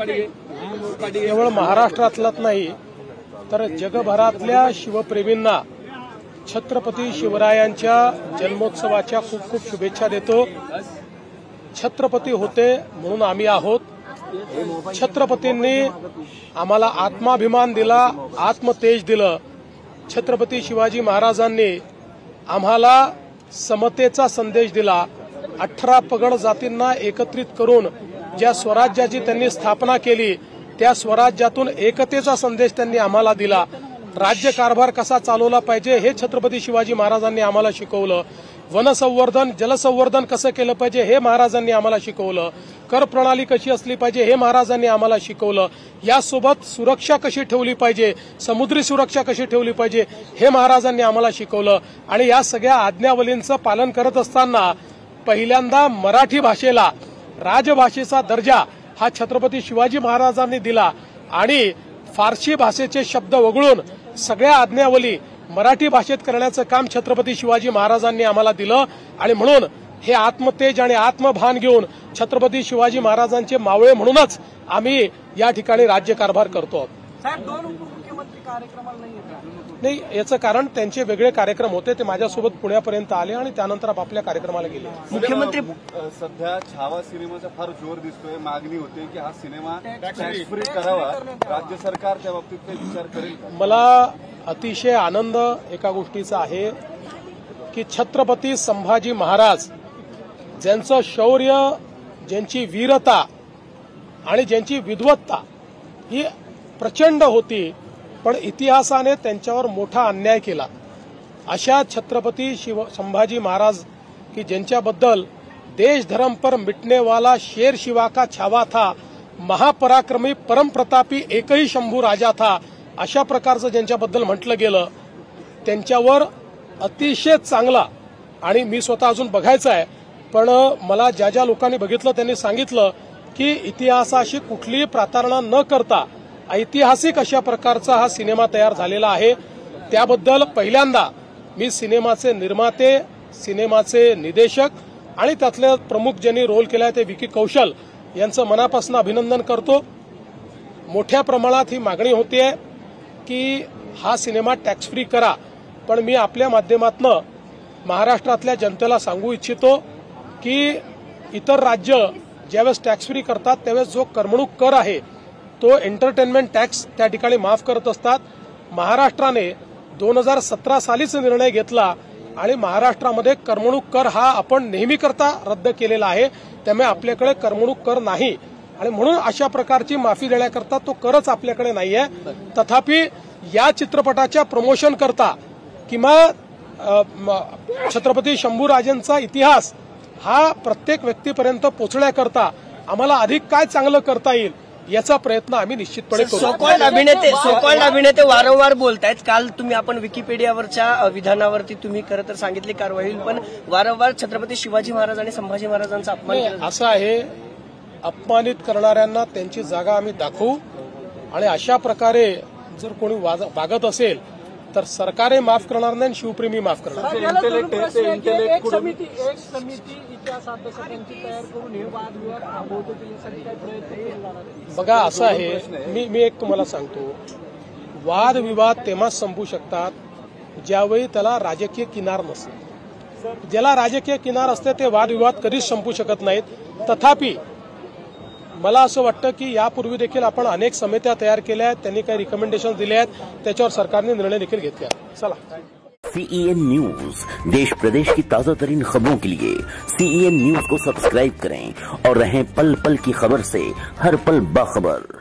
केवळ महाराष्ट्रातलाच नाही तर जगभरातल्या शिवप्रेमींना छत्रपती शिवरायांच्या जन्मोत्सवाच्या खूप खूप शुभेच्छा देतो। छत्रपती होते म्हणून आम्ही आहोत। छत्रपतींनी आम्हाला आत्माभिमान दिला, आत्मतेज दिलं। छत्रपती शिवाजी महाराजांनी आम्हाला समतेचा संदेश दिला। 18 पगड जातींना एकत्रित करून ज्या स्वराज्याची त्यांनी स्थापना केली त्या स्वराज्यातून एकतेचा संदेश त्यांनी आम्हाला दिला। राज्यकारभार कसा चालवला पाहिजे हे छत्रपती शिवाजी महाराजांनी आम्हाला शिकवलं। वनसंवर्धन जलसंवर्धन कसं केलं पाहिजे हे महाराजांनी आम्हाला शिकवलं। कर प्रणाली कशी असली पाहिजे हे महाराजांनी आम्हाला शिकवलं। यासोबत सुरक्षा कशी ठेवली पाहिजे, समुद्री सुरक्षा कशी ठेवली पाहिजे हे महाराजांनी आम्हाला शिकवलं। आणि या सगळ्या आज्ञावलींचं पालन करत असताना पहिल्यांदा मराठी भाषेला राजभाषेचा दर्जा हा छत्रपती शिवाजी महाराजांनी दिला आणि फारसी भाषेचे शब्द वगळून सगळ्या आज्ञावली मराठी भाषेत करण्याचं काम छत्रपती शिवाजी महाराजांनी आम्हाला दिलं। आणि म्हणून हे आत्मतेज आणि आत्मभान घेऊन छत्रपती शिवाजी महाराजांचे मावळे म्हणूनच आम्ही या ठिकाणी राज्यकारभार करतो। नाही, याचं कारण त्यांचे वेगळे कार्यक्रम होते, ते माझ्यासोबत पुण्यापर्यंत आले आणि त्यानंतर आपापल्या कार्यक्रमाला गेले। मुख्यमंत्री सध्या छावा सिनेमाचा फार जोर दिसतोय, मागणी होते की हा सिनेमा टॅक्स फ्री करावा, राज्य सरकार त्या बाबतीत काही विचार करेल? मला अतिशय आनंद एका गोष्टीचा आहे की छत्रपती संभाजी महाराज ज्यांचं शौर्य, ज्यांची वीरता आणि ज्यांची विद्वत्ता ही प्रचंड होती पण इतिहासाने त्यांच्यावर मोठा अन्याय केला, अशा छत्रपती संभाजी महाराज की ज्यांच्याबद्दल देश धर्म पर मिटने वाला शेर शिवा का छावा था, महापराक्रमी परम प्रतापी एकही शंभू राजा था, अशा प्रकारचं ज्यांच्याबद्दल म्हटलं गेलं त्यांच्यावर अतिशय चांगला, आणि मी स्वतः अजून बघायचं आहे पण मला ज्या ज्या लोकांनी बघितलं त्यांनी सांगितलं की इतिहासाशी कुठलीही प्रतारणा न करता ऐतिहासिक अशा प्रकारचा हा सिनेमा तयार झालेला आहे। त्याबद्दल पहिल्यांदा मी सिनेमाचे निर्माते, सिनेमाचे निर्देशक आणि त्यातले प्रमुख ज्यांनी रोल केलाय ते विकी कौशल यांचं मनापासून अभिनंदन करतो। मोठ्या प्रमाणात ही मागणी होतीये की हा सिनेमा टॅक्स फ्री करा, पण मी आपल्या माध्यमातून महाराष्ट्रातल्या जनतेला सांगू इच्छितो की इतर राज्य ज्यावेळेस टॅक्स फ्री करतात त्यावेळेस जो करमणूक कर आहे तो एंटरटेनमेंट टॅक्स त्या ठिकाणी माफ करत असतात। महाराष्ट्राने 2017 सालीच निर्णय घेतला आणि महाराष्ट्रामध्ये करमणूक कर हा आपण नेहमी करता रद्द केलेला आहे, त्यामुळे आपल्याकडे करमणूक कर नाही आणि म्हणून अशा प्रकारची माफी देण्याकरता तो करच आपल्याकडे नाहीये। तथापि या चित्रपटाच्या प्रमोशन करता किंवा छत्रपती शंभूराजांचा इतिहास हा प्रत्येक व्यक्तीपर्यंत पोहोचण्याकरता आम्हाला अधिक काय चांगलं करता येईल याचा प्रयत्न आम्ही निश्चितपणे करू। सोकॉल्ड अभिनेते वारंवार बोलतायत, काल तुम्ही आपण विकिपीडियावरच्या विधानावरती तुम्ही खरं तर सांगितली कारवाई होईल, पण वारंवार छत्रपती शिवाजी महाराज आणि संभाजी महाराजांचा अपमान केला असं आहे। अपमानित करणाऱ्यांना त्यांची जागा आम्ही दाखवू आणि अशा प्रकारे जर कोणी वागत असेल तर सरकारही माफ करणार नाही, शिवप्रेमी माफ करणार। एक समिती इतिहास अभ्यासकांची तयार करून हे वादविवाद थांबवतो यासाठी काय प्रयत्न केला जाणार? बघा असं आहे, मी एक तुम्हाला सांगतो, वादविवाद तेव्हाच संपू शकतात ज्यावेळी त्याला राजकीय किनार नसते। ज्याला राजकीय किनार असते ते वादविवाद कधीच संपू शकत नाहीत। तथापि मला असं वाटतं की यापूर्वी देखील आपण अनेक समित्या तयार केल्या आहेत, त्यांनी काही रिकमेंडेशन दिले आहेत, त्याच्यावर सरकारने निर्णय देखील घेतले आहेत। चला, CEN न्यूज, देश प्रदेश की ताजा तरीन खबरों के लिए CEN न्यूज को सब्सक्राइब करें और रहें पल पल की खबर से हर पल बाखबर।